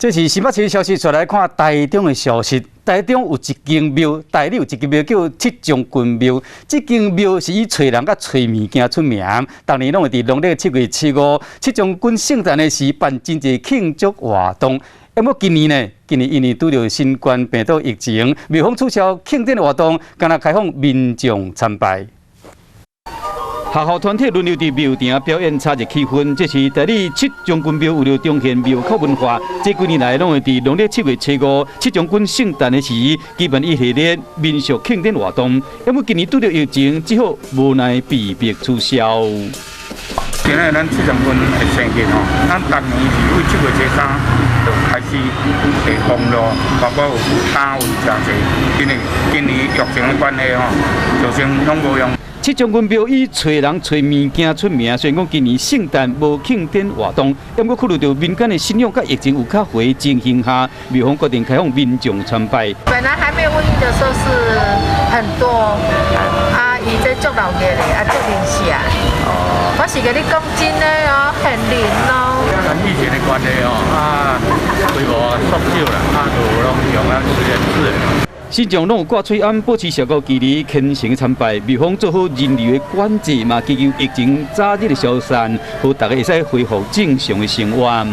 这是新北市消息，再来看台中的消息。台中有一间庙，台里有一间庙叫七将军庙。这间庙是以找人甲找物件出名，当年拢会伫农历7月7号七将军圣诞的时办真侪庆祝活动。不过今年呢，因为拄着新冠病毒疫情，庙方取消庆典活动，敢若开放民众参拜。学校团体轮流伫庙埕表演插日气氛，这是台里七将军庙为了彰显庙口文化，这几年来拢会伫农历7月7号七将军圣诞的时举办一系列民俗庆典活动。因为今年拄着疫情，只好无奈被迫取消。今日咱七将军的生日吼，咱逐年是为7月13就开始会封路，包括有单位诚侪，因为今年疫情的关系吼，就先拢无用。七将军庙以找人找物件出名，虽然讲今年圣诞无庆典活动，不过考虑到民间的信仰甲疫情有较回情形下，庙方决定开放民众参拜。本来还没有瘟疫的时候是很多，伊在做老爷嘞，做零下。我是给你讲真的哦，很灵哦。疫情的关系哦，规模缩小啦，就拢用咱这个资源。信众拢有挂嘴安，保持社交距离，虔诚参拜。庙方做好人流的管制嘛，祈求疫情早日的消散，好大家会使恢复正常的生活。